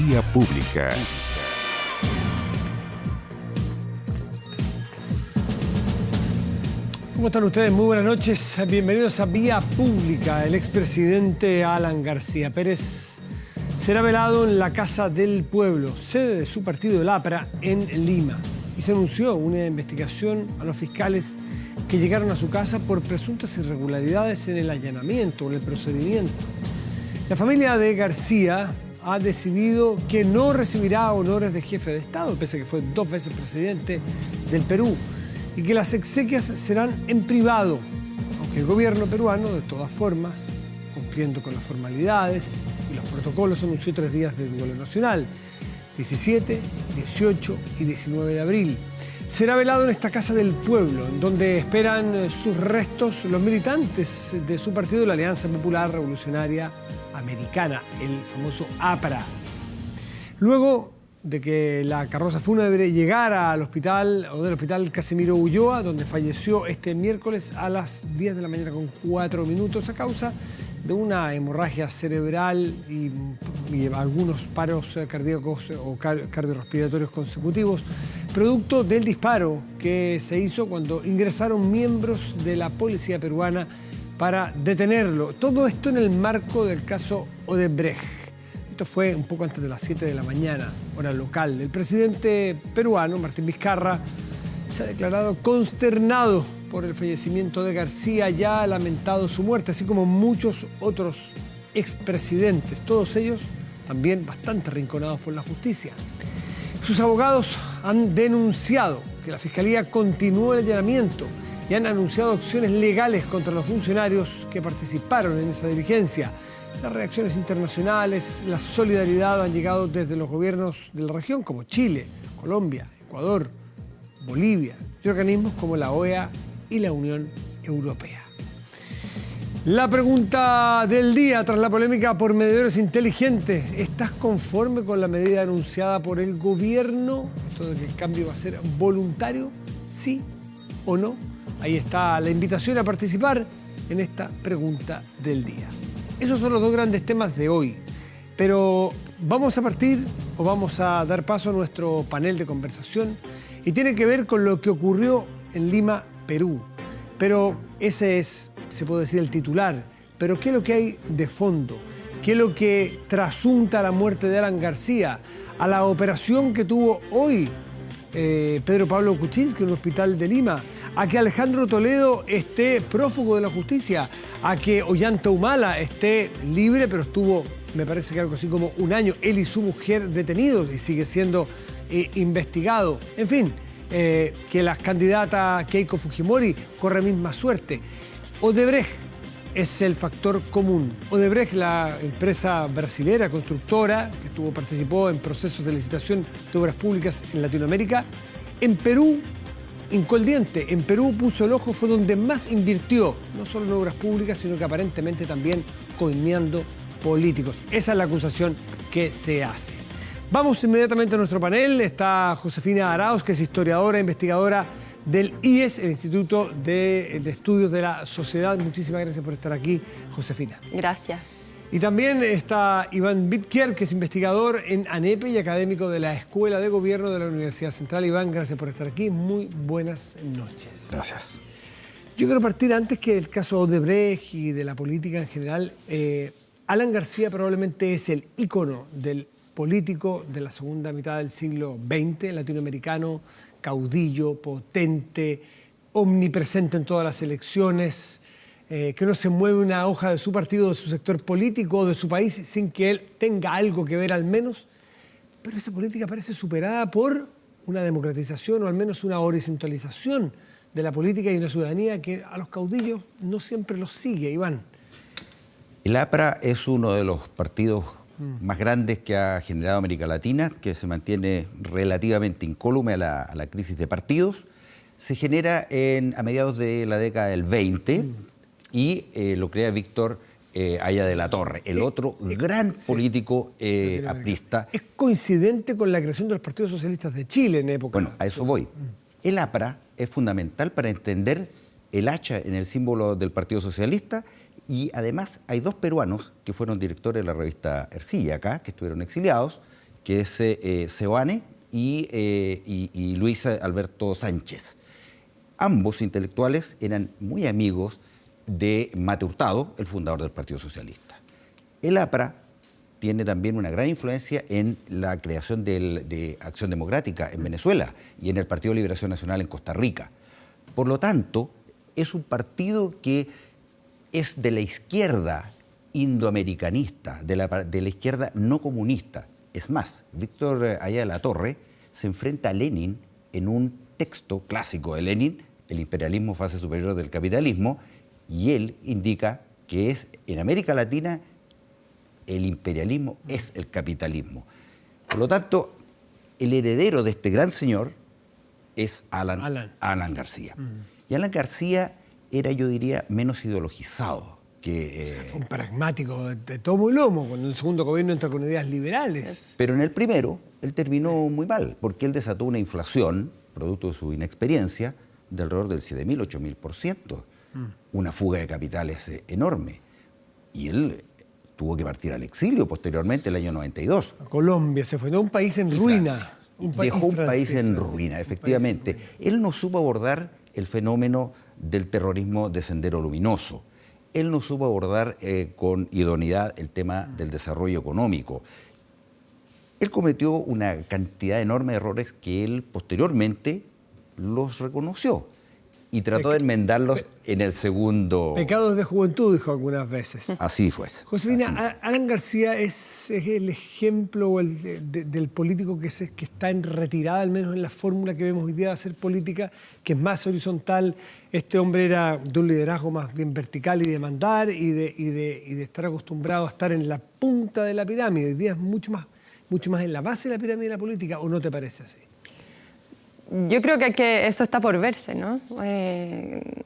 Vía Pública. ¿Cómo están ustedes? Muy buenas noches. Bienvenidos a Vía Pública. El expresidente Alan García Pérez será velado en la Casa del Pueblo, sede de su partido, el APRA, en Lima. Y se anunció una investigación a los fiscales que llegaron a su casa por presuntas irregularidades en el allanamiento o en el procedimiento. La familia de García ha decidido que no recibirá honores de jefe de Estado, pese a que fue 2 veces presidente del Perú, y que las exequias serán en privado, aunque el gobierno peruano, de todas formas, cumpliendo con las formalidades y los protocolos, anunció 3 días de duelo nacional, 17, 18 y 19 de abril. Será velado en esta Casa del Pueblo, en donde esperan sus restos los militantes de su partido, la Alianza Popular Revolucionaria Americana, el famoso APRA. Luego de que la carroza fúnebre llegara al hospital o del hospital Casimiro Ulloa, donde falleció este miércoles a las 10 de la mañana con 4 minutos a causa de una hemorragia cerebral y algunos paros cardíacos o cardiorrespiratorios consecutivos, producto del disparo que se hizo cuando ingresaron miembros de la policía peruana para detenerlo. Todo esto en el marco del caso Odebrecht. Esto fue un poco antes de las 7 de la mañana, hora local. El presidente peruano, Martín Vizcarra, se ha declarado consternado por el fallecimiento de García, ya ha lamentado su muerte, así como muchos otros expresidentes, todos ellos también bastante arrinconados por la justicia. Sus abogados han denunciado que la Fiscalía continúa el allanamiento y han anunciado acciones legales contra los funcionarios que participaron en esa diligencia. Las reacciones internacionales, la solidaridad han llegado desde los gobiernos de la región como Chile, Colombia, Ecuador, Bolivia y organismos como la OEA y la Unión Europea. La pregunta del día tras la polémica por medidores inteligentes. ¿Estás conforme con la medida anunciada por el gobierno? Esto de que el cambio va a ser voluntario, ¿sí o no? Ahí está la invitación a participar en esta pregunta del día. Esos son los 2 grandes temas de hoy. Pero vamos a partir o vamos a dar paso a nuestro panel de conversación y tiene que ver con lo que ocurrió en Lima, Perú. Pero ese es, se puede decir, el titular. Pero ¿qué es lo que hay de fondo? ¿Qué es lo que trasunta la muerte de Alan García? A la operación que tuvo hoy Pedro Pablo Kuczynski en un hospital de Lima, a que Alejandro Toledo esté prófugo de la justicia, a que Ollanta Humala esté libre, pero estuvo, me parece que algo así como 1 año, él y su mujer detenidos y sigue siendo investigado. En fin, que la candidata Keiko Fujimori corre misma suerte. Odebrecht es el factor común. Odebrecht, la empresa brasilera constructora que participó en procesos de licitación de obras públicas en Latinoamérica, en Perú hincó el diente. En Perú puso el ojo, fue donde más invirtió, no solo en obras públicas, sino que aparentemente también coimeando políticos. Esa es la acusación que se hace. Vamos inmediatamente a nuestro panel. Está Josefina Arauz, que es historiadora e investigadora del IES, el Instituto de Estudios de la Sociedad. Muchísimas gracias por estar aquí, Josefina. Gracias. Y también está Iván Bitkier, que es investigador en ANEPE y académico de la Escuela de Gobierno de la Universidad Central. Iván, gracias por estar aquí. Muy buenas noches. Gracias. Yo quiero partir antes que el caso Odebrecht y de la política en general. Alan García probablemente es el ícono del político de la segunda mitad del siglo XX, latinoamericano, caudillo, potente, omnipresente en todas las elecciones, que no se mueve una hoja de su partido, de su sector político o de su país sin que él tenga algo que ver al menos. Pero esa política parece superada por una democratización o al menos una horizontalización de la política y una ciudadanía que a los caudillos no siempre los sigue, Iván. El APRA es uno de los partidos más grandes que ha generado América Latina, que se mantiene relativamente incólume a la crisis de partidos. Se genera a mediados de la década del 20 y lo crea Víctor Haya de la Torre, el otro gran político aprista. Es coincidente con la creación de los partidos socialistas de Chile en época. Bueno, a eso voy. El APRA es fundamental para entender el hacha en el símbolo del Partido Socialista, y además hay dos peruanos que fueron directores de la revista Ercilla acá, que estuvieron exiliados, que es Seoane, y Luis Alberto Sánchez. Ambos intelectuales eran muy amigos de Mate Hurtado, el fundador del Partido Socialista. El APRA tiene también una gran influencia en la creación de Acción Democrática en Venezuela y en el Partido de Liberación Nacional en Costa Rica. Por lo tanto, es un partido que es de la izquierda indoamericanista, de la izquierda no comunista. Es más, Víctor Aya de la Torre se enfrenta a Lenin en un texto clásico de Lenin, El imperialismo, fase superior del capitalismo, y él indica que en América Latina el imperialismo es el capitalismo. Por lo tanto, el heredero de este gran señor es Alan García. Y Alan García era, yo diría, menos ideologizado que... Fue un pragmático de tomo y lomo, cuando el segundo gobierno entra con ideas liberales. Pero en el primero, él terminó muy mal, porque él desató una inflación, producto de su inexperiencia, de alrededor del 7.000, 8.000%. Una fuga de capitales enorme. Y él tuvo que partir al exilio posteriormente, el año 92. A Colombia se fue, ¿no? Un país en ruina. Dejó un país en ruina, efectivamente. Él no supo abordar el fenómeno del terrorismo de Sendero Luminoso. Él no supo abordar con idoneidad el tema del desarrollo económico. Él cometió una cantidad enorme de errores que él posteriormente los reconoció y trató de enmendarlos en el segundo... Pecados de juventud, dijo algunas veces. Así fue. Josefina, Alan García es el ejemplo del político que está en retirada, al menos en la fórmula que vemos hoy día de hacer política, que es más horizontal. Este hombre era de un liderazgo más bien vertical y de mandar y de estar acostumbrado a estar en la punta de la pirámide. Hoy día es mucho más en la base de la pirámide de la política, ¿o no te parece así? Yo creo que eso está por verse, ¿no?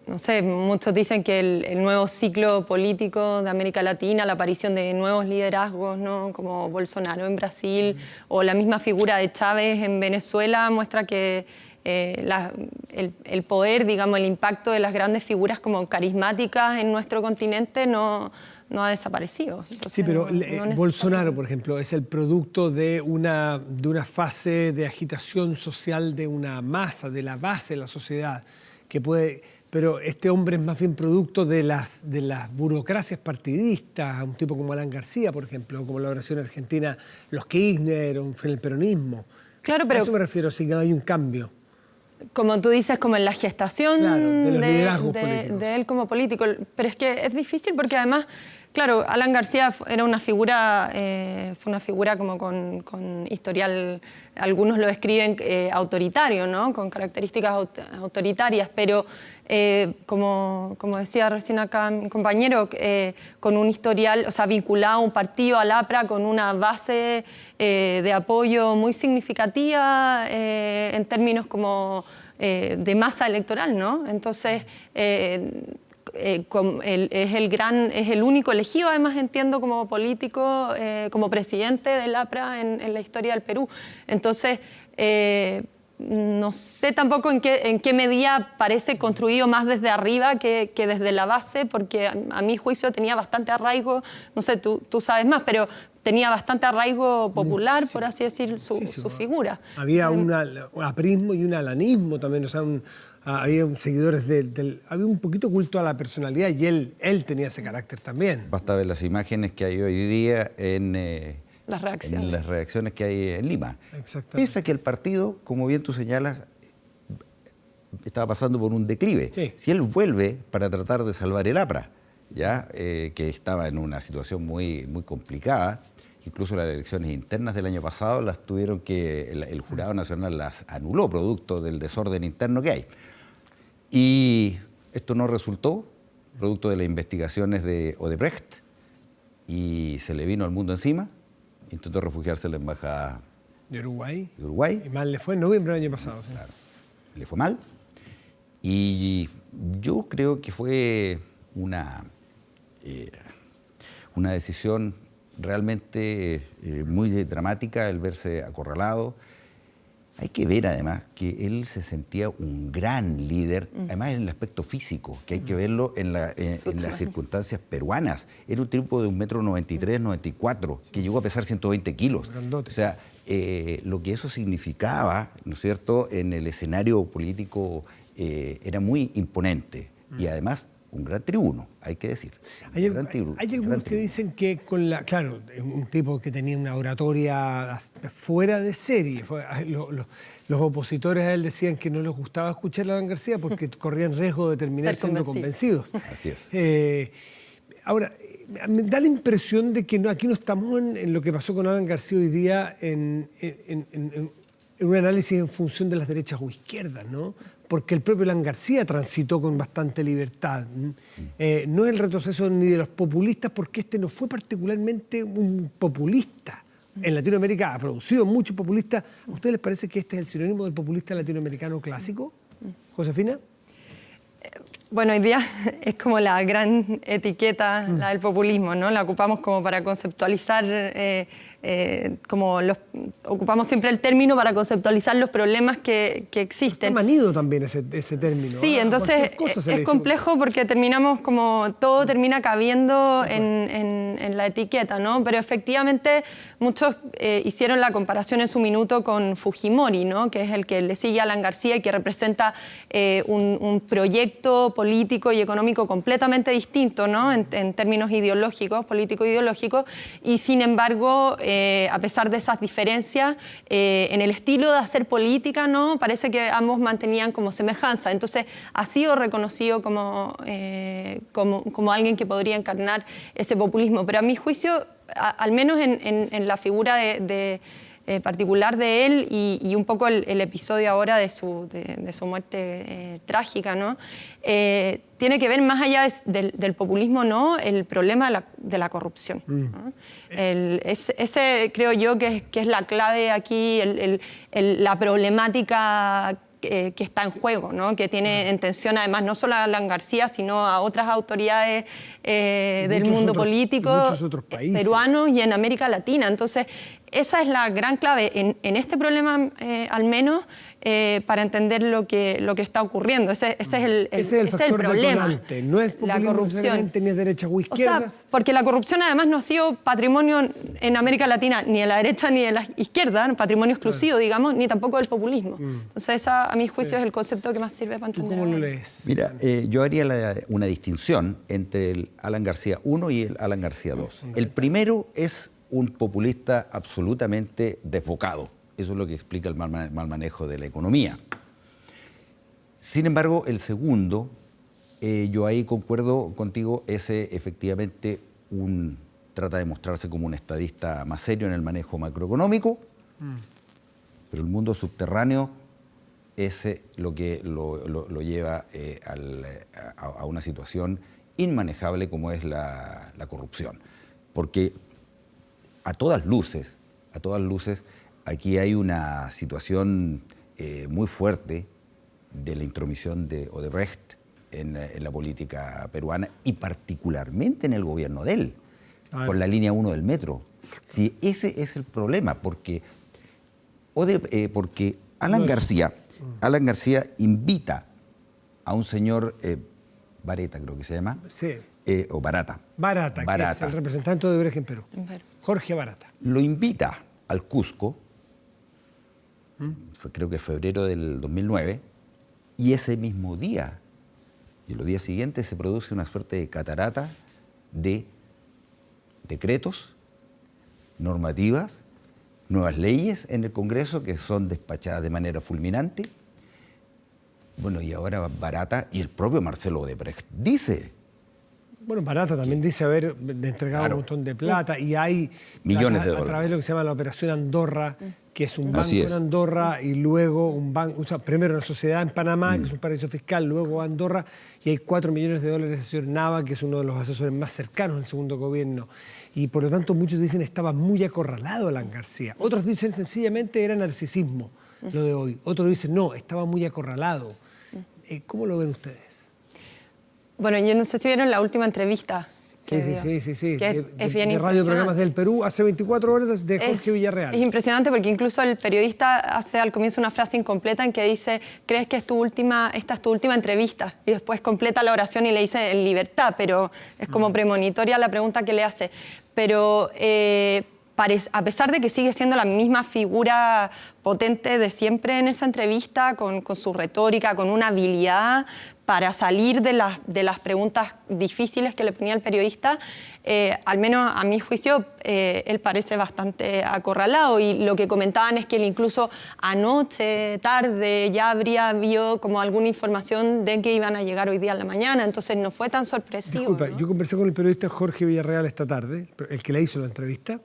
No sé, muchos dicen que el nuevo ciclo político de América Latina, la aparición de nuevos liderazgos, ¿no? Como Bolsonaro en Brasil o la misma figura de Chávez en Venezuela muestra que el poder, digamos, el impacto de las grandes figuras como carismáticas en nuestro continente no ha desaparecido. Entonces, sí, pero Bolsonaro, por ejemplo, es el producto de una fase de agitación social de una masa, de la base de la sociedad, pero este hombre es más bien producto de las burocracias partidistas, un tipo como Alan García, por ejemplo, como la oración argentina, los Kirchner, o el peronismo. Claro, pero... A eso me refiero, sí que hay un cambio. Como tú dices, como en la gestación, claro, de los liderazgos políticos. De él como político. Pero es que es difícil porque además, claro, Alan García era una figura, fue una figura como con historial, algunos lo describen autoritario, ¿no? Con características autoritarias, pero como decía recién acá mi compañero, con un historial, o sea, vinculado a un partido, al APRA, con una base de apoyo muy significativa en términos como de masa electoral, ¿no? Entonces, es el único elegido, además entiendo, como político, como presidente del APRA en la historia del Perú. Entonces, no sé tampoco en qué medida parece construido más desde arriba que desde la base, porque a mi juicio tenía bastante arraigo, no sé, tú sabes más, pero tenía bastante arraigo popular, por así decir, su figura. Había un aprismo y un alanismo también, o sea, había seguidores había un poquito culto a la personalidad y él tenía ese carácter también. Basta ver las imágenes que hay hoy día en las reacciones que hay en Lima. Exactamente. Piensa que el partido, como bien tú señalas, estaba pasando por un declive. Sí. Si él vuelve para tratar de salvar el APRA, ¿ya? Que estaba en una situación muy, muy complicada, incluso las elecciones internas del año pasado las tuvieron que, el Jurado Nacional las anuló producto del desorden interno que hay. Y esto no resultó, producto de las investigaciones de Odebrecht, y se le vino al mundo encima. Intentó refugiarse en la embajada de Uruguay. Y mal le fue en noviembre del año pasado. Sí. Claro, le fue mal. Y yo creo que fue una decisión realmente muy dramática el verse acorralado. Hay que ver además que él se sentía un gran líder, además en el aspecto físico, que hay que verlo en las circunstancias peruanas. Era un tipo de 1,93 m, 94 m, que llegó a pesar 120 kilos. Grandote. O sea, lo que eso significaba, ¿no es cierto?, en el escenario político era muy imponente y además un gran tribuno, hay que decir. Hay algunos que dicen que claro, un tipo que tenía una oratoria fuera de serie. Los opositores a él decían que no les gustaba escuchar a Alan García porque corrían riesgo de terminar siendo convencidos. Así es. Ahora, me da la impresión de que aquí no estamos en lo que pasó con Alan García hoy día en un análisis en función de las derechas o izquierdas, ¿no? Porque el propio Alan García transitó con bastante libertad. No es el retroceso ni de los populistas, porque este no fue particularmente un populista. En Latinoamérica ha producido muchos populistas. ¿A ustedes les parece que este es el sinónimo del populista latinoamericano clásico? ¿Josefina? Bueno, hoy día es como la gran etiqueta, la del populismo, ¿no? La ocupamos como para conceptualizar, ocupamos siempre el término para conceptualizar los problemas que existen. Está manido también ese término. Sí, entonces es complejo porque terminamos todo termina cabiendo en la etiqueta, ¿no? Pero efectivamente muchos hicieron la comparación en su minuto con Fujimori, ¿no? Que es el que le sigue a Alan García y que representa un proyecto político y económico completamente distinto, ¿no? En términos ideológicos, político-ideológicos, y sin embargo, a pesar de esas diferencias, en el estilo de hacer política, ¿no? Parece que ambos mantenían como semejanza. Entonces, ha sido reconocido como alguien que podría encarnar ese populismo. Pero a mi juicio, al menos en la figura particular de él y un poco el episodio ahora de su muerte trágica, ¿no? Tiene que ver más allá del populismo, ¿no? El problema de la corrupción, ¿no? Ese creo yo que es la clave aquí, la problemática que está en juego, ¿no? Que tiene en tensión además no solo a Alan García, sino a otras autoridades del mundo político, muchos otros países peruanos y en América Latina. Entonces, esa es la gran clave en este problema, al menos, para entender lo que está ocurriendo. Ese es el factor problema. Detonante. No es la corrupción, ni es derecha o izquierdas. O sea, porque la corrupción además no ha sido patrimonio en América Latina ni de la derecha ni de la izquierda, patrimonio exclusivo, digamos, ni tampoco del populismo. Entonces, esa, a mi juicio, es el concepto que más sirve para entender. ¿Tú cómo lo lees? Mira, yo haría una distinción entre el Alan García I y el Alan García II. El primero es un populista absolutamente desbocado. Eso es lo que explica el mal manejo de la economía. Sin embargo, el segundo, yo ahí concuerdo contigo, ese efectivamente trata de mostrarse como un estadista más serio en el manejo macroeconómico, pero el mundo subterráneo, ese lo que lo lleva a una situación inmanejable como es la corrupción. Porque a todas luces, aquí hay una situación muy fuerte de la intromisión de Odebrecht en la política peruana y particularmente en el gobierno de él, con la línea 1 del metro. Sí, ese es el problema, porque Alan García invita a un señor Bareta, creo que se llama, sí. O Barata. Barata, que es el representante de Odebrecht en Perú. Jorge Barata. Lo invita al Cusco, creo que febrero del 2009, y ese mismo día y los días siguientes se produce una suerte de catarata de decretos, normativas, nuevas leyes en el Congreso que son despachadas de manera fulminante. Bueno, y ahora Barata y el propio Marcelo Odebrecht dice... Bueno, Barata también dice haber entregado un montón de plata y hay millones de dólares a través de lo que se llama la Operación Andorra, que es un banco en Andorra y luego un banco, o sea, primero una sociedad en Panamá, que es un paraíso fiscal, luego Andorra, y hay 4 millones de dólares del señor Nava, que es uno de los asesores más cercanos del segundo gobierno. Y por lo tanto muchos dicen estaba muy acorralado Alan García. Otros dicen sencillamente era narcisismo lo de hoy. Otros dicen no, estaba muy acorralado. ¿Cómo lo ven ustedes? Bueno, yo no sé si vieron la última entrevista. Sí. Que es bien de Radio Programas del Perú, hace 24 horas de Jorge Villarreal. Es impresionante porque incluso el periodista hace al comienzo una frase incompleta en que dice, ¿crees que esta es tu última entrevista? Y después completa la oración y le dice en libertad, pero es como premonitoria la pregunta que le hace. Pero a pesar de que sigue siendo la misma figura potente de siempre en esa entrevista, con su retórica, con una habilidad para salir de las preguntas difíciles que le ponía el periodista, al menos a mi juicio, él parece bastante acorralado. Y lo que comentaban es que él incluso anoche, tarde, ya habría habido como alguna información de que iban a llegar hoy día en la mañana, entonces no fue tan sorpresivo. Disculpa, ¿no? Yo conversé con el periodista Jorge Villarreal esta tarde, el que le hizo la entrevista,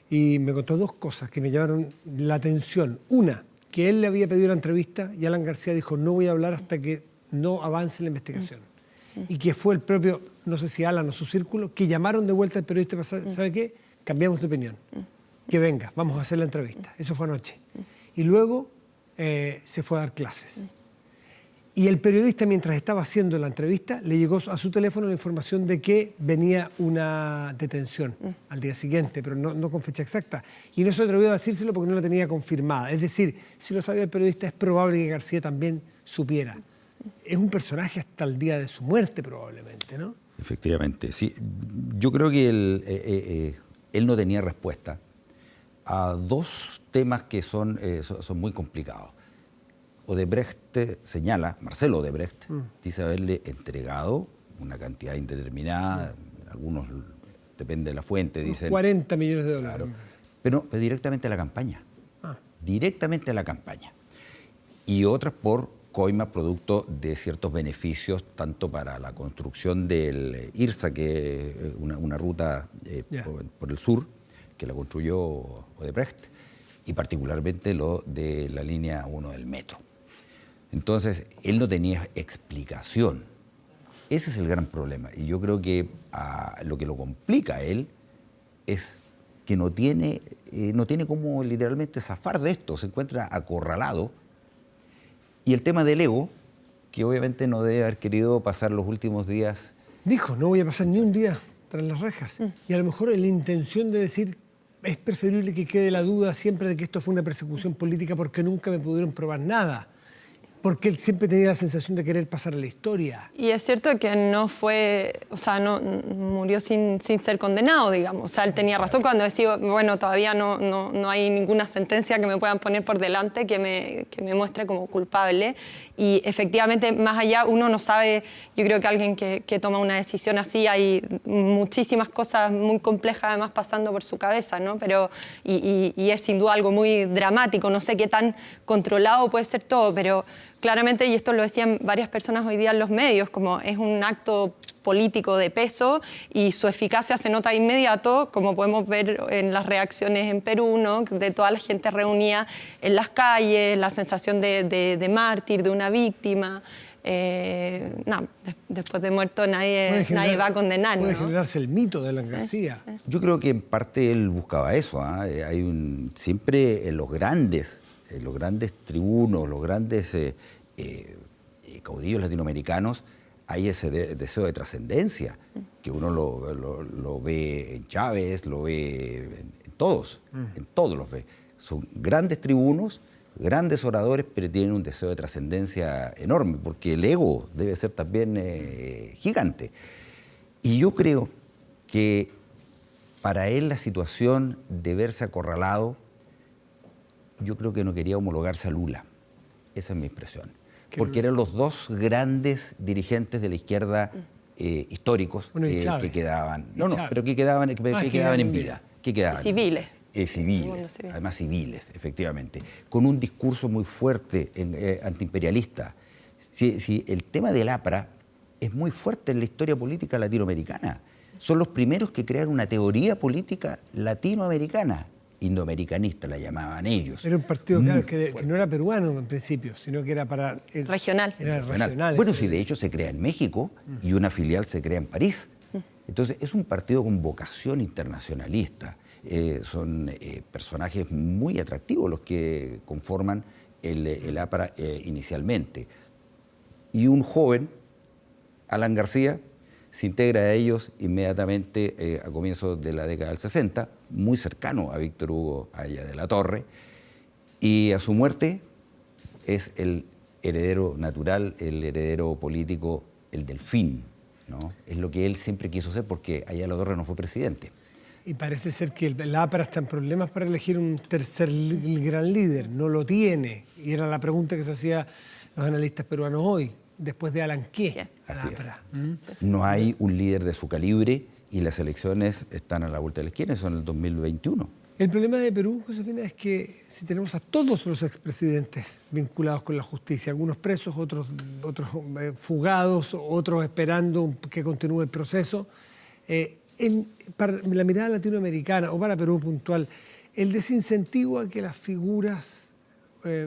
y me contó dos cosas que me llamaron la atención. Una, que él le había pedido la entrevista y Alan García dijo no voy a hablar hasta que no avance la investigación. Y que fue el propio, no sé si Alan o su círculo, que llamaron de vuelta al periodista para ¿sabe qué? Cambiamos de opinión. Que venga, vamos a hacer la entrevista. Eso fue anoche. Y luego se fue a dar clases. Y el periodista, mientras estaba haciendo la entrevista, le llegó a su teléfono la información de que venía una detención al día siguiente, pero no con fecha exacta. Y no se atrevió a decírselo porque no la tenía confirmada. Es decir, si lo sabía el periodista, es probable que García también supiera. Es un personaje hasta el día de su muerte, probablemente, ¿no? Efectivamente, sí. Yo creo que él no tenía respuesta a dos temas que son muy complicados. Odebrecht señala, Marcelo Odebrecht, dice haberle entregado una cantidad indeterminada, algunos, depende de la fuente, dicen... 40 millones de dólares. Claro, pero directamente a la campaña. Directamente a la campaña. Y otras por coima producto de ciertos beneficios, tanto para la construcción del IRSA, que es una ruta por el sur, que la construyó Odebrecht, y particularmente lo de la línea 1 del metro. Entonces, él no tenía explicación. Ese es el gran problema. Y yo creo que lo que lo complica a él es que no tiene cómo literalmente zafar de esto. Se encuentra acorralado. Y el tema del ego, que obviamente no debe haber querido pasar los últimos días. Dijo, no voy a pasar ni un día tras las rejas. Y a lo mejor la intención de decir, es preferible que quede la duda siempre de que esto fue una persecución política porque nunca me pudieron probar nada. Porque él siempre tenía la sensación de querer pasar a la historia. Y es cierto que no fue, o sea, no murió sin ser condenado, digamos. O sea, él tenía razón cuando decía, bueno, todavía no hay ninguna sentencia que me puedan poner por delante que me muestre como culpable. Y efectivamente, más allá, uno no sabe, yo creo que alguien que toma una decisión así, hay muchísimas cosas muy complejas además pasando por su cabeza, ¿no? Pero, y es sin duda algo muy dramático, no sé qué tan controlado puede ser todo, pero claramente, y esto lo decían varias personas hoy día en los medios, como es un acto político de peso y su eficacia se nota de inmediato, como podemos ver en las reacciones en Perú, ¿no? De toda la gente reunida en las calles, la sensación de mártir, de una víctima. Después de muerto nadie va a condenar. Puede ¿no? generarse el mito de Alan García. Sí. Yo creo que en parte él buscaba eso. Siempre en los grandes tribunos, los grandes caudillos latinoamericanos, hay ese deseo de trascendencia, que uno lo ve en Chávez, lo ve en todos los ve. Son grandes tribunos, grandes oradores, pero tienen un deseo de trascendencia enorme, porque el ego debe ser también gigante. Y yo creo que para él la situación de verse acorralado, yo creo que no quería homologarse a Lula. Esa es mi impresión. Porque eran los dos grandes dirigentes de la izquierda históricos que quedaban. Pero que quedaban en vida. Que quedaban, civiles. Civiles, además civiles, efectivamente. Con un discurso muy fuerte antiimperialista. Si el tema del APRA es muy fuerte en la historia política latinoamericana. Son los primeros que crearon una teoría política latinoamericana. Indoamericanista la llamaban ellos. Era un partido, claro, que no era peruano en principio, sino que era para... regional. Era regional. Bueno, sí, de hecho se crea en México y una filial se crea en París. Entonces es un partido con vocación internacionalista. Son personajes muy atractivos los que conforman el APRA inicialmente. Y un joven, Alan García, se integra a ellos inmediatamente a comienzos de la década del 60, muy cercano a Víctor Hugo Aya de la Torre, y a su muerte es el heredero natural, el heredero político, el delfín, ¿no? Es lo que él siempre quiso ser porque Aya de la Torre no fue presidente. Y parece ser que el APRA está en problemas para elegir un tercer gran líder. No lo tiene. Y era la pregunta que se hacían los analistas peruanos hoy, después de Alan Qué. Así es. No hay un líder de su calibre y las elecciones están a la vuelta de la esquina, son el 2021. El problema de Perú, Josefina, es que si tenemos a todos los expresidentes vinculados con la justicia, algunos presos, otros fugados, otros esperando que continúe el proceso, para la mirada latinoamericana o para Perú puntual, el desincentivo a que las figuras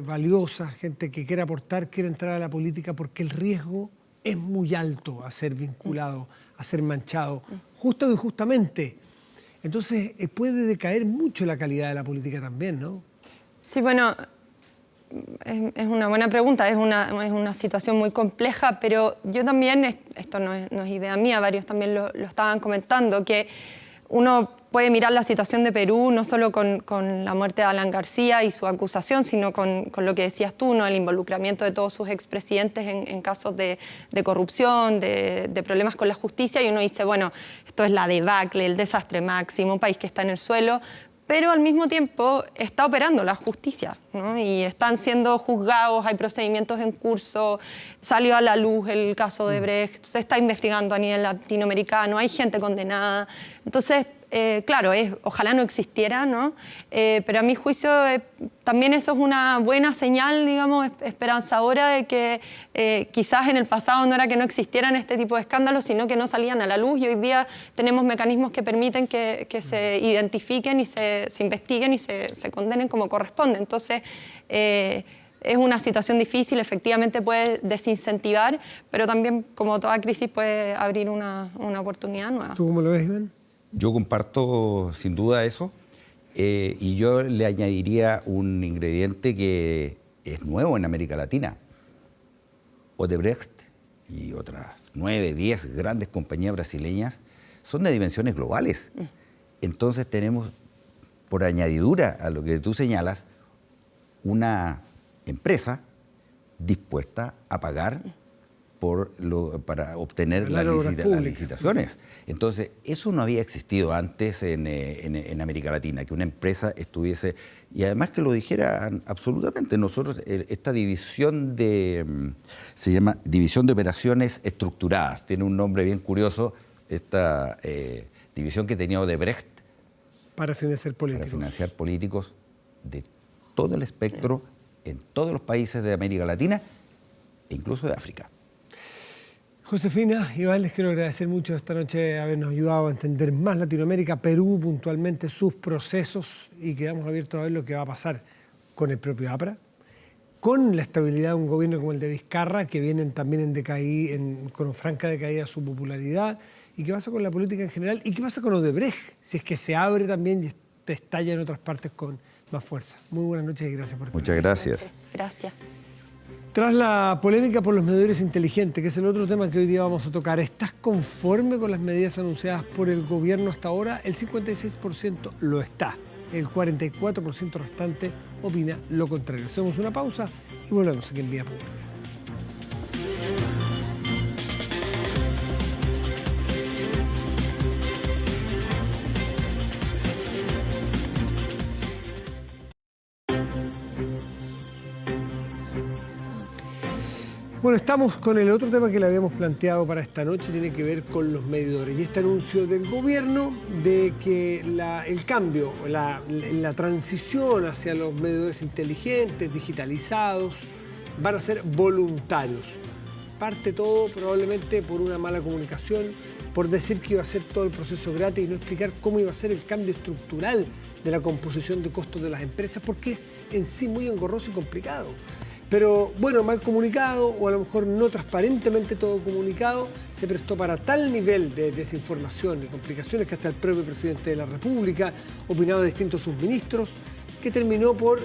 valiosas, gente que quiera aportar, quiera entrar a la política porque el riesgo es muy alto a ser vinculado, a ser manchado, justo o injustamente. Entonces puede decaer mucho la calidad de la política también, ¿no? Sí, bueno, es una buena pregunta, es una situación muy compleja, pero yo también, esto no es idea mía, varios también lo estaban comentando, que uno puede mirar la situación de Perú no solo con la muerte de Alan García y su acusación, sino con lo que decías tú, ¿no? El involucramiento de todos sus expresidentes en casos de corrupción, de problemas con la justicia, y uno dice, bueno, esto es la debacle, el desastre máximo, un país que está en el suelo, pero al mismo tiempo está operando la justicia, ¿no? Y están siendo juzgados, hay procedimientos en curso, salió a la luz el caso de Brecht, se está investigando a nivel latinoamericano, hay gente condenada. Entonces, claro, ojalá no existiera, ¿no? Pero a mi juicio también eso es una buena señal, digamos, esperanzadora de que quizás en el pasado no era que no existieran este tipo de escándalos, sino que no salían a la luz, y hoy día tenemos mecanismos que permiten que se identifiquen y se investiguen y se condenen como corresponde. Entonces, es una situación difícil, efectivamente puede desincentivar, pero también, como toda crisis, puede abrir una oportunidad nueva. ¿Tú cómo lo ves, Iván? Yo comparto sin duda eso, y yo le añadiría un ingrediente que es nuevo en América Latina. Odebrecht y otras 9, 10 grandes compañías brasileñas son de dimensiones globales. Entonces tenemos, por añadidura a lo que tú señalas, una empresa dispuesta a pagar para obtener las licitaciones. Entonces, eso no había existido antes en América Latina, que una empresa estuviese, y además que lo dijeran absolutamente. Nosotros, esta división se llama División de Operaciones Estructuradas, tiene un nombre bien curioso, esta división que tenía Odebrecht para financiar políticos de todo el espectro, en todos los países de América Latina e incluso de África. Josefina, Iván, les quiero agradecer mucho esta noche habernos ayudado a entender más Latinoamérica, Perú puntualmente, sus procesos, y quedamos abiertos a ver lo que va a pasar con el propio APRA, con la estabilidad de un gobierno como el de Vizcarra, que vienen también con franca decaída su popularidad, y qué pasa con la política en general, y qué pasa con Odebrecht, si es que se abre también y estalla en otras partes con más fuerza. Muy buenas noches y gracias por estar. Muchas gracias. Gracias. Tras la polémica por los medidores inteligentes, que es el otro tema que hoy día vamos a tocar, ¿estás conforme con las medidas anunciadas por el gobierno hasta ahora? El 56% lo está. El 44% restante opina lo contrario. Hacemos una pausa y volvemos aquí en Vía Pública. Bueno, estamos con el otro tema que le habíamos planteado para esta noche, tiene que ver con los medidores. Y este anuncio del gobierno de que el cambio, la transición hacia los medidores inteligentes, digitalizados, van a ser voluntarios. Parte todo probablemente por una mala comunicación, por decir que iba a ser todo el proceso gratis y no explicar cómo iba a ser el cambio estructural de la composición de costos de las empresas, porque es en sí muy engorroso y complicado. Pero bueno, mal comunicado o a lo mejor no transparentemente todo comunicado, se prestó para tal nivel de desinformación y complicaciones que hasta el propio presidente de la República opinaba de distintos subministros, que terminó por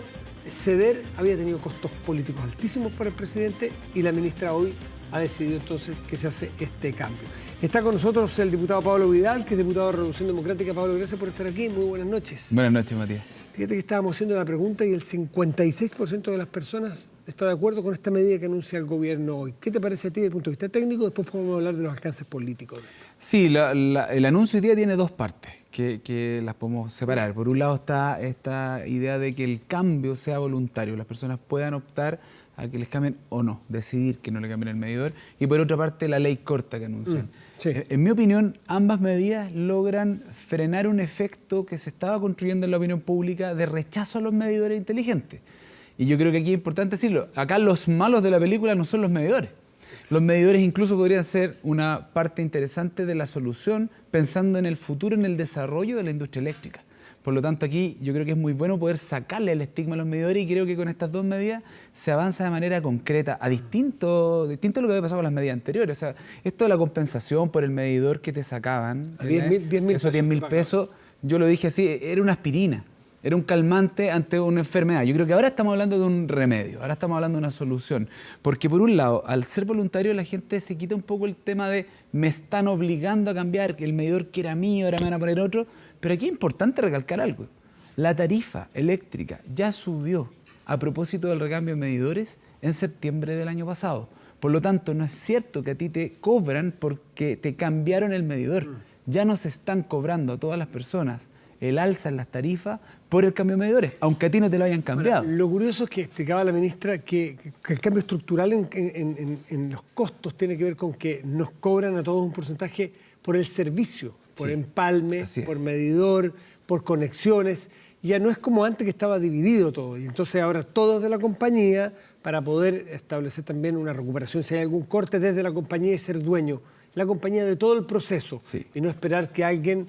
ceder. Había tenido costos políticos altísimos para el presidente y la ministra hoy ha decidido entonces que se hace este cambio. Está con nosotros el diputado Pablo Vidal, que es diputado de Revolución Democrática. Pablo, gracias por estar aquí. Muy buenas noches. Buenas noches, Matías. Fíjate que estábamos haciendo la pregunta y el 56% de las personas está de acuerdo con esta medida que anuncia el gobierno hoy. ¿Qué te parece a ti desde el punto de vista técnico? Después podemos hablar de los alcances políticos. Sí, el anuncio hoy día tiene dos partes que las podemos separar. Por un lado está esta idea de que el cambio sea voluntario, las personas puedan optar a que les cambien o no, decidir que no le cambien el medidor. Y por otra parte, la ley corta que anuncian. Sí. En mi opinión, ambas medidas logran frenar un efecto que se estaba construyendo en la opinión pública de rechazo a los medidores inteligentes. Y yo creo que aquí es importante decirlo. Acá los malos de la película no son los medidores. Los medidores incluso podrían ser una parte interesante de la solución, pensando en el futuro, en el desarrollo de la industria eléctrica. Por lo tanto, aquí yo creo que es muy bueno poder sacarle el estigma a los medidores y creo que con estas dos medidas se avanza de manera concreta, a distinto de lo que había pasado con las medidas anteriores. O sea, esto de la compensación por el medidor que te sacaban, a 10.000 pesos, yo lo dije así, era una aspirina. Era un calmante ante una enfermedad. Yo creo que ahora estamos hablando de un remedio, ahora estamos hablando de una solución. Porque por un lado, al ser voluntario, la gente se quita un poco el tema de me están obligando a cambiar, que el medidor que era mío, ahora me van a poner otro. Pero aquí es importante recalcar algo. La tarifa eléctrica ya subió a propósito del recambio de medidores en septiembre del año pasado. Por lo tanto, no es cierto que a ti te cobran porque te cambiaron el medidor. Ya no se están cobrando a todas las personas el alza en las tarifas por el cambio de medidores, aunque a ti no te lo hayan cambiado. Bueno, lo curioso es que explicaba la ministra que el cambio estructural en los costos tiene que ver con que nos cobran a todos un porcentaje por el servicio, por empalme, por medidor, por conexiones. Ya no es como antes que estaba dividido todo. Y entonces ahora todo es de la compañía para poder establecer también una recuperación. Si hay algún corte desde la compañía y ser dueño, la compañía de todo el proceso. Sí. Y no esperar que alguien...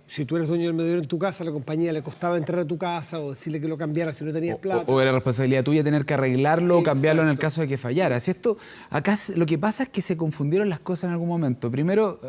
si tú eres dueño del medidor en tu casa, a la compañía le costaba entrar a tu casa o decirle que lo cambiara si no tenías plata. O era responsabilidad tuya tener que arreglarlo o cambiarlo en el caso de que fallara. Si esto, acá lo que pasa es que se confundieron las cosas en algún momento. Primero,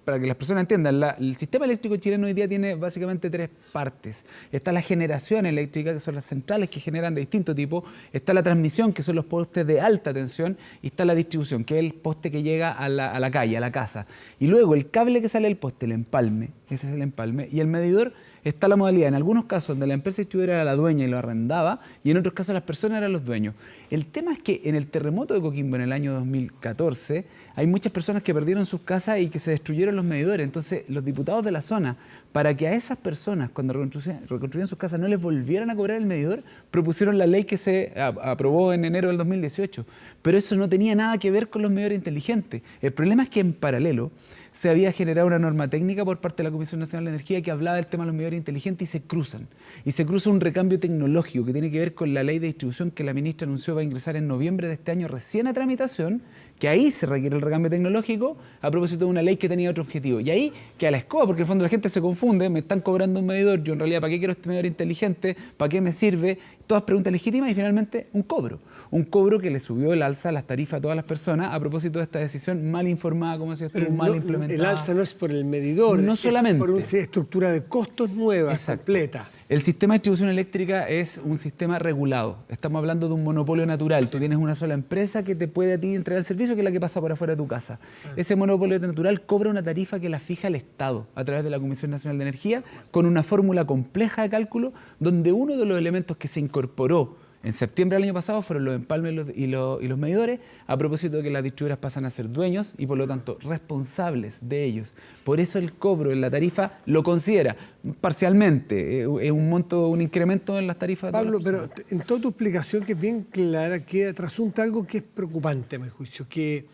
para que las personas entiendan, el sistema eléctrico chileno hoy día tiene básicamente tres partes. Está la generación eléctrica, que son las centrales que generan de distinto tipo. Está la transmisión, que son los postes de alta tensión. Y está la distribución, que es el poste que llega a la calle, a la casa. Y luego el cable que sale del poste, el empalme. Ese es el empalme. Y el medidor está la modalidad, en algunos casos, donde la empresa distribuidora era la dueña y lo arrendaba, y en otros casos las personas eran los dueños. El tema es que en el terremoto de Coquimbo en el año 2014, hay muchas personas que perdieron sus casas y que se destruyeron los medidores. Entonces, los diputados de la zona, para que a esas personas, cuando reconstruían sus casas, no les volvieran a cobrar el medidor, propusieron la ley que se aprobó en enero del 2018. Pero eso no tenía nada que ver con los medidores inteligentes. El problema es que en paralelo se había generado una norma técnica por parte de la Comisión Nacional de Energía que hablaba del tema de los medidores inteligentes y se cruzan. Y se cruza un recambio tecnológico que tiene que ver con la ley de distribución que la ministra anunció va a ingresar en noviembre de este año recién a tramitación, que ahí se requiere el recambio tecnológico a propósito de una ley que tenía otro objetivo. Y ahí que a la escoba, porque en el fondo la gente se confunde, me están cobrando un medidor, yo en realidad ¿para qué quiero este medidor inteligente? ¿Para qué me sirve? Todas preguntas legítimas y finalmente un cobro. Un cobro que le subió el alza a las tarifas a todas las personas a propósito de esta decisión mal informada, como decías tú, mal implementada. El alza no es por el medidor, no solamente. Es por una estructura de costos nueva, completa. El sistema de distribución eléctrica es un sistema regulado. Estamos hablando de un monopolio natural. Tú tienes una sola empresa que te puede a ti entregar el servicio, que es la que pasa por afuera de tu casa. Ese monopolio natural cobra una tarifa que la fija el Estado a través de la Comisión Nacional de Energía con una fórmula compleja de cálculo donde uno de los elementos que se incorporó en septiembre del año pasado fueron los empalmes y los medidores, a propósito de que las distribuidoras pasan a ser dueños y por lo tanto responsables de ellos. Por eso el cobro en la tarifa lo considera parcialmente, es un monto, un incremento en las tarifas. Pablo, pero en toda tu explicación, que es bien clara, que trasunta algo que es preocupante a mi juicio, que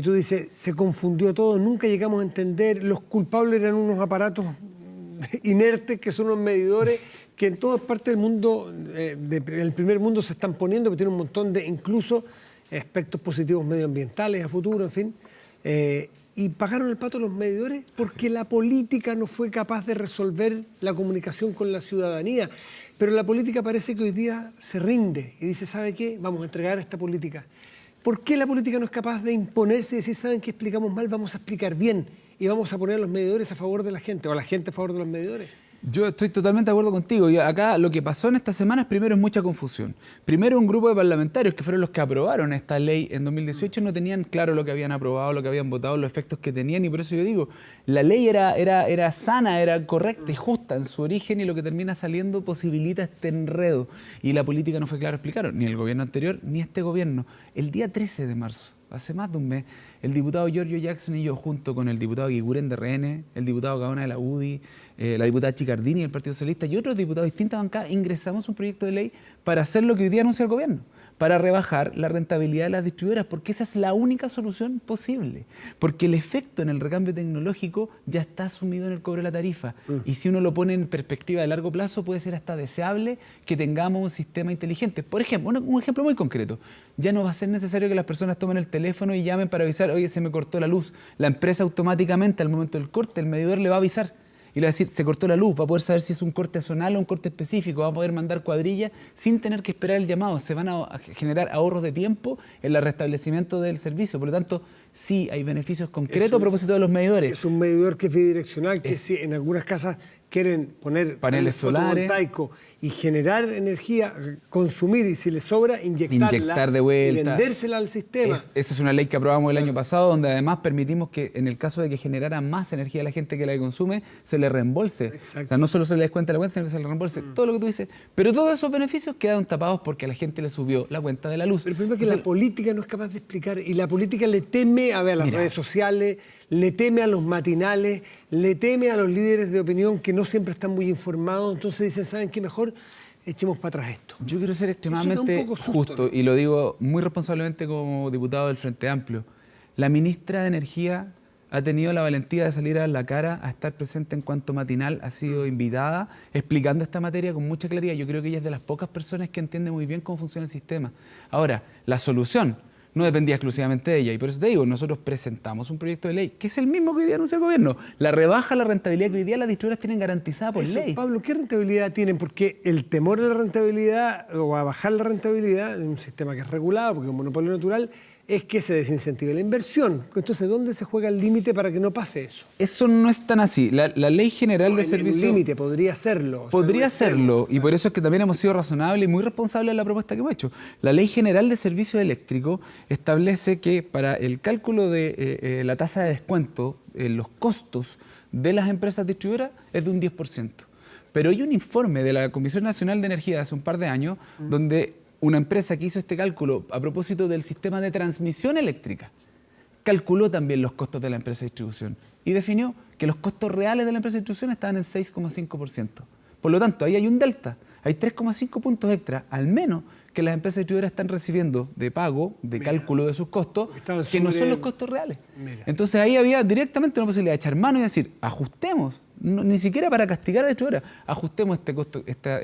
tú dices, se confundió todo, nunca llegamos a entender, los culpables eran unos aparatos inertes que son unos medidores que en todas partes del mundo, en el primer mundo se están poniendo, pero tienen un montón de incluso aspectos positivos medioambientales a futuro, en fin. Y pagaron el pato los medidores porque la política no fue capaz de resolver la comunicación con la ciudadanía. Pero la política parece que hoy día se rinde y dice, ¿sabe qué? Vamos a entregar esta política. ¿Por qué la política no es capaz de imponerse y decir, ¿saben qué? Explicamos mal, vamos a explicar bien y vamos a poner los medidores a favor de la gente o a la gente a favor de los medidores? Yo estoy totalmente de acuerdo contigo. Y acá lo que pasó en estas semanas, primero, es mucha confusión. Primero, un grupo de parlamentarios que fueron los que aprobaron esta ley en 2018 no tenían claro lo que habían aprobado, lo que habían votado, los efectos que tenían. Y por eso yo digo, la ley era sana, era correcta y justa en su origen, y lo que termina saliendo posibilita este enredo. Y la política no fue claro explicar, ni el gobierno anterior, ni este gobierno. El día 13 de marzo, hace más de un mes, el diputado Giorgio Jackson y yo, junto con el diputado Guiguren de RN, el diputado Gaona de la UDI, la diputada Chicardini del Partido Socialista y otros diputados de distintas bancadas, ingresamos un proyecto de ley para hacer lo que hoy día anuncia el gobierno, para rebajar la rentabilidad de las distribuidoras, porque esa es la única solución posible. Porque el efecto en el recambio tecnológico ya está asumido en el cobro de la tarifa. Y si uno lo pone en perspectiva de largo plazo, puede ser hasta deseable que tengamos un sistema inteligente. Por ejemplo, un ejemplo muy concreto. Ya no va a ser necesario que las personas tomen el teléfono y llamen para avisar, oye, se me cortó la luz. La empresa automáticamente, al momento del corte, el medidor le va a avisar. Y le va a decir, se cortó la luz, va a poder saber si es un corte zonal o un corte específico, va a poder mandar cuadrillas sin tener que esperar el llamado. Se van a generar ahorros de tiempo en el restablecimiento del servicio. Por lo tanto, sí hay beneficios concretos a propósito de los medidores. Es un medidor que es bidireccional, que si en algunas casas quieren poner paneles solares fotovoltaicos y generar energía, consumir, y si les sobra, inyectar de vuelta, y vendérsela al sistema. Esa es una ley que aprobamos el año pasado, donde además permitimos que en el caso de que generara más energía a la gente que la consume, se le reembolse. Exacto. O sea, no solo se le descuenta la cuenta, sino que se le reembolse todo lo que tú dices. Pero todos esos beneficios quedaron tapados porque a la gente le subió la cuenta de la luz. Pero primero que la política no es capaz de explicar, y la política le teme a las redes sociales, le teme a los matinales, le teme a los líderes de opinión que no siempre están muy informados, entonces dicen, ¿saben qué? Mejor echemos para atrás esto. Yo quiero ser extremadamente justo, y lo digo muy responsablemente como diputado del Frente Amplio. La ministra de Energía ha tenido la valentía de salir a la cara, a estar presente en cuanto matinal ha sido invitada, explicando esta materia con mucha claridad. Yo creo que ella es de las pocas personas que entiende muy bien cómo funciona el sistema. Ahora, la solución no dependía exclusivamente de ella, y por eso te digo, nosotros presentamos un proyecto de ley que es el mismo que hoy día anuncia el gobierno. La rebaja la rentabilidad que hoy día las distribuidoras tienen garantizada por ley. Pablo, ¿qué rentabilidad tienen? Porque el temor a la rentabilidad o a bajar la rentabilidad de un sistema que es regulado, porque es un monopolio natural, es que se desincentive la inversión. Entonces, ¿dónde se juega el límite para que no pase eso? Eso no es tan así. La Ley General de Servicios... El límite podría serlo. Podría serlo, y por eso es que también hemos sido razonables y muy responsables en la propuesta que hemos hecho. La Ley General de Servicios Eléctricos establece que para el cálculo de la tasa de descuento, los costos de las empresas distribuidoras es de un 10%. Pero hay un informe de la Comisión Nacional de Energía de hace un par de años donde una empresa que hizo este cálculo a propósito del sistema de transmisión eléctrica calculó también los costos de la empresa de distribución y definió que los costos reales de la empresa de distribución estaban en 6,5%. Por lo tanto, ahí hay un delta, hay 3,5 puntos extra, al menos, que las empresas distribuidoras están recibiendo de pago, de cálculo de sus costos, que no son los costos reales. Entonces ahí había directamente una posibilidad de echar mano y decir, ajustemos, ni siquiera para castigar a la distribuidora, ajustemos este costo, esta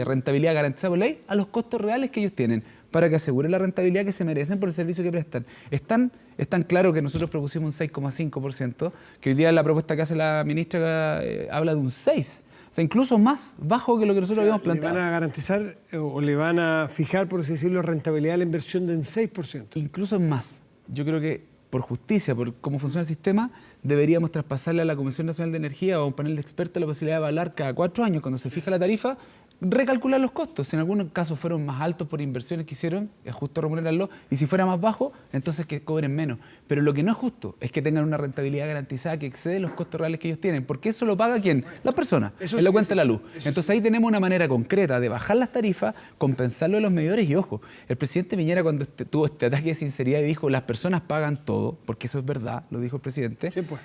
rentabilidad garantizada por ley a los costos reales que ellos tienen, para que aseguren la rentabilidad que se merecen por el servicio que prestan. Es tan claro que nosotros propusimos un 6,5%, que hoy día la propuesta que hace la ministra habla de un 6%. O sea, incluso más bajo que lo que nosotros habíamos planteado. ¿Le van a garantizar o le van a fijar, por así decirlo, rentabilidad de la inversión de un 6%? Incluso más. Yo creo que por justicia, por cómo funciona el sistema, deberíamos traspasarle a la Comisión Nacional de Energía o a un panel de expertos la posibilidad de evaluar cada 4 años, cuando se fija la tarifa, recalcular los costos. Si en algunos casos fueron más altos por inversiones que hicieron, es justo remunerarlo, y si fuera más bajo, entonces que cobren menos. Pero lo que no es justo es que tengan una rentabilidad garantizada que excede los costos reales que ellos tienen, porque eso lo paga ¿quién? Las personas, en la cuenta de la luz. Entonces ahí tenemos una manera concreta de bajar las tarifas, compensarlo de los medidores, y ojo, el presidente Piñera cuando tuvo este ataque de sinceridad y dijo las personas pagan todo, porque eso es verdad, lo dijo el presidente, sí, pues.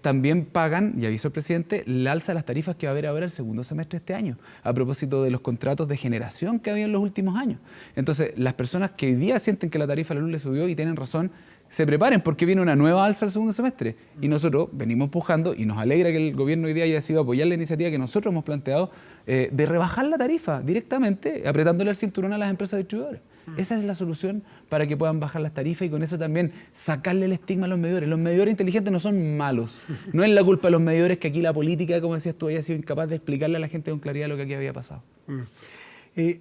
También pagan, y avisó el presidente, el alza de las tarifas que va a haber ahora el segundo semestre de este año, a propósito de los contratos de generación que había en los últimos años. Entonces, las personas que hoy día sienten que la tarifa de la luz les subió y tienen razón, se preparen porque viene una nueva alza el segundo semestre. Y nosotros venimos empujando, y nos alegra que el gobierno hoy día haya decidido apoyar la iniciativa que nosotros hemos planteado de rebajar la tarifa directamente, apretándole el cinturón a las empresas distribuidoras. Esa es la solución para que puedan bajar las tarifas y con eso también sacarle el estigma a los medidores. Los medidores inteligentes no son malos. No es la culpa de los medidores que aquí la política, como decías tú, haya sido incapaz de explicarle a la gente con claridad lo que aquí había pasado.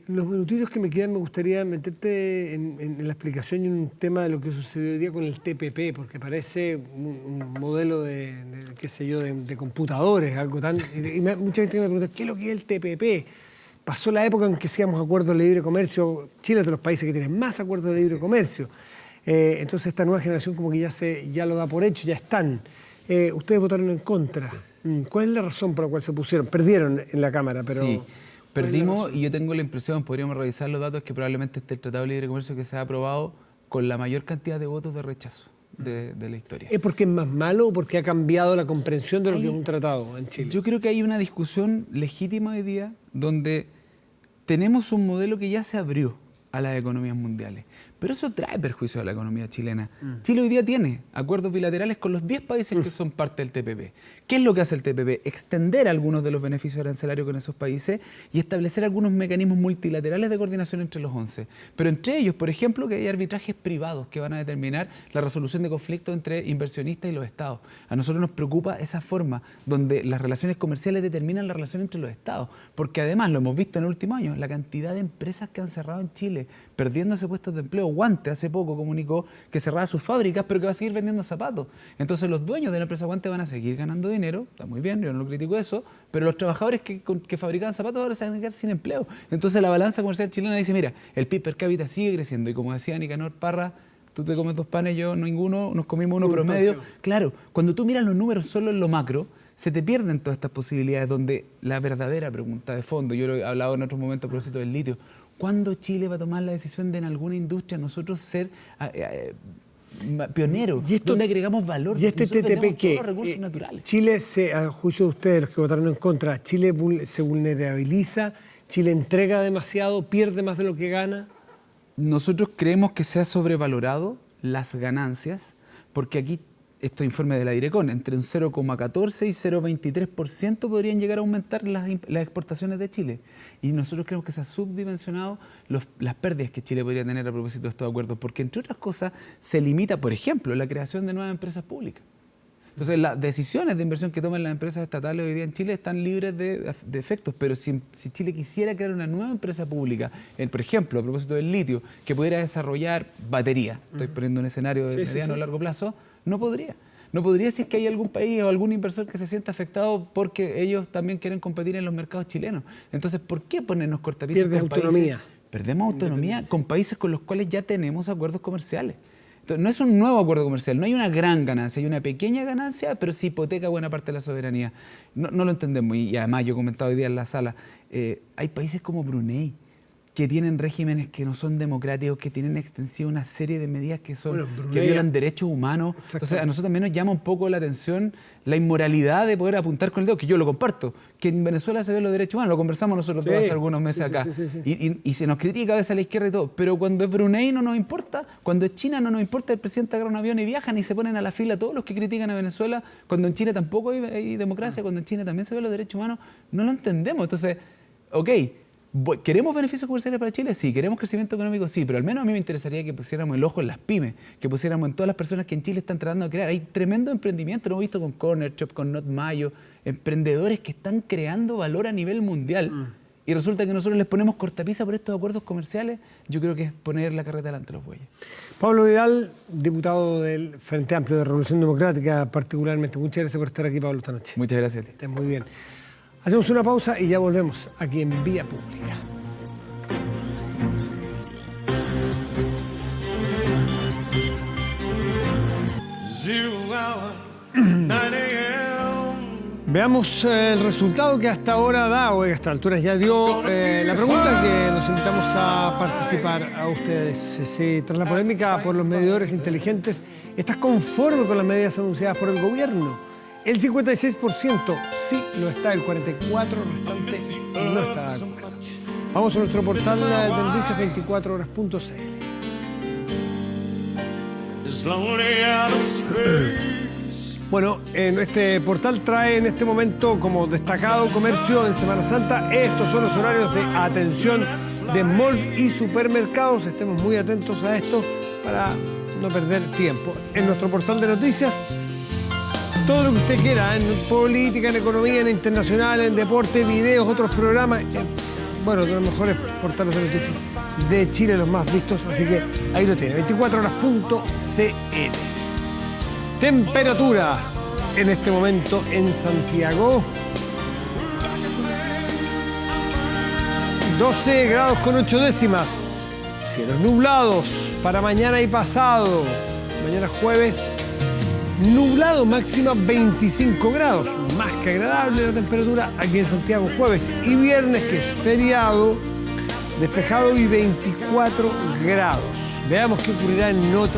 Los minutitos que me quedan me gustaría meterte en la explicación y un tema de lo que sucedió hoy día con el TPP, porque parece un modelo qué sé yo, de computadores, algo tan... mucha gente me pregunta, ¿qué es lo que es el TPP? Pasó la época en que hacíamos acuerdos de libre comercio. Chile es de los países que tienen más acuerdos de libre comercio. Entonces esta nueva generación como que ya lo da por hecho, ya están. Ustedes votaron en contra. ¿Cuál es la razón por la cual se opusieron? Perdieron en la Cámara, pero... Sí, perdimos y yo tengo la impresión, podríamos revisar los datos, que probablemente este es el Tratado de Libre Comercio que se ha aprobado con la mayor cantidad de votos de rechazo de la historia. ¿Es porque es más malo o porque ha cambiado la comprensión de lo que es un tratado en Chile? Yo creo que hay una discusión legítima hoy día donde tenemos un modelo que ya se abrió a las economías mundiales. Pero eso trae perjuicio a la economía chilena. Chile hoy día tiene acuerdos bilaterales con los 10 países que son parte del TPP. ¿Qué es lo que hace el TPP? Extender algunos de los beneficios arancelarios con esos países y establecer algunos mecanismos multilaterales de coordinación entre los 11. Pero entre ellos, por ejemplo, que hay arbitrajes privados que van a determinar la resolución de conflictos entre inversionistas y los estados. A nosotros nos preocupa esa forma donde las relaciones comerciales determinan la relación entre los estados. Porque además, lo hemos visto en el último año, la cantidad de empresas que han cerrado en Chile, perdiéndose puestos de empleo. Guante hace poco comunicó que cerraba sus fábricas, pero que va a seguir vendiendo zapatos. Entonces los dueños de la empresa Guante van a seguir ganando dinero, está muy bien, yo no critico eso, pero los trabajadores que fabricaban zapatos ahora se van a quedar sin empleo. Entonces la balanza comercial chilena dice, mira, el PIB per cápita sigue creciendo y como decía Nicanor Parra, tú te comes 2 panes, yo ninguno, nos comimos uno promedio. Claro, cuando tú miras los números solo en lo macro, se te pierden todas estas posibilidades donde la verdadera pregunta de fondo, yo lo he hablado en otros momentos a propósito del litio, ¿cuándo Chile va a tomar la decisión de en alguna industria nosotros ser pioneros, donde agregamos valor? ¿Y este TTP qué? Todos los recursos naturales. Chile, a juicio de ustedes, los que votaron en contra, ¿Chile se vulnerabiliza? ¿Chile entrega demasiado, pierde más de lo que gana? Nosotros creemos que se ha sobrevalorado las ganancias, porque aquí, esto informe de la Direcon, entre un 0,14 y 0,23% podrían llegar a aumentar las exportaciones de Chile. Y nosotros creemos que se ha subdimensionado las pérdidas que Chile podría tener a propósito de estos acuerdos, porque entre otras cosas se limita, por ejemplo, la creación de nuevas empresas públicas. Entonces, las decisiones de inversión que toman las empresas estatales hoy día en Chile están libres de efectos, pero si Chile quisiera crear una nueva empresa pública, por ejemplo, a propósito del litio, que pudiera desarrollar batería, estoy poniendo un escenario de mediano o largo plazo, no podría. No podría si es que hay algún país o algún inversor que se sienta afectado porque ellos también quieren competir en los mercados chilenos. Entonces, ¿por qué ponernos cortapisas con países? Perdemos autonomía. Perdemos autonomía con países con los cuales ya tenemos acuerdos comerciales. Entonces, no es un nuevo acuerdo comercial, no hay una gran ganancia, hay una pequeña ganancia, pero sí hipoteca buena parte de la soberanía. No lo entendemos y además yo he comentado hoy día en la sala, hay países como Brunei, que tienen regímenes que no son democráticos, que tienen extensiva una serie de medidas que violan derechos humanos. Entonces, a nosotros también nos llama un poco la atención la inmoralidad de poder apuntar con el dedo, que yo lo comparto, que en Venezuela se ven los derechos humanos, lo conversamos nosotros todos hace algunos meses acá. Y se nos critica a veces a la izquierda y todo, pero cuando es Brunei no nos importa, cuando es China no nos importa, el presidente agarra un avión y viajan y se ponen a la fila todos los que critican a Venezuela, cuando en Chile tampoco hay democracia, cuando en China también se ven los derechos humanos, no lo entendemos. Entonces, ok, ¿queremos beneficios comerciales para Chile? Sí. ¿Queremos crecimiento económico? Sí. Pero al menos a mí me interesaría que pusiéramos el ojo en las pymes, que pusiéramos en todas las personas que en Chile están tratando de crear. Hay tremendo emprendimiento, lo hemos visto con Corner Shop, con Not Mayo, emprendedores que están creando valor a nivel mundial. Y resulta que nosotros les ponemos cortapisa por estos acuerdos comerciales. Yo creo que es poner la carreta delante de los bueyes. Pablo Vidal, diputado del Frente Amplio de Revolución Democrática, particularmente. Muchas gracias por estar aquí, Pablo, esta noche. Muchas gracias. Que estés muy bien. Hacemos una pausa y ya volvemos aquí en Vía Pública. Veamos el resultado que hasta ahora da, o a esta altura ya dio, la pregunta que nos invitamos a participar a ustedes. Si tras la polémica por los medidores inteligentes, ¿estás conforme con las medidas anunciadas por el gobierno? El 56% sí lo está, el 44% restante no está de acuerdo. Vamos a nuestro portal de noticias24horas.cl. Bueno, este portal trae en este momento como destacado comercio en Semana Santa. Estos son los horarios de atención de malls y supermercados. Estemos muy atentos a esto para no perder tiempo. En nuestro portal de noticias, todo lo que usted quiera, en política, en economía, en internacional, en deporte, videos, otros programas. bueno, de los mejores portales de noticias de Chile, los más vistos, así que ahí lo tiene, 24horas.cl. Temperatura en este momento en Santiago. 12 grados con 8 décimas. Cielos nublados para mañana y pasado. Mañana jueves, nublado, máxima 25 grados. Más que agradable la temperatura aquí en Santiago. Jueves y viernes, que es feriado, despejado y 24 grados. Veamos qué ocurrirá en otras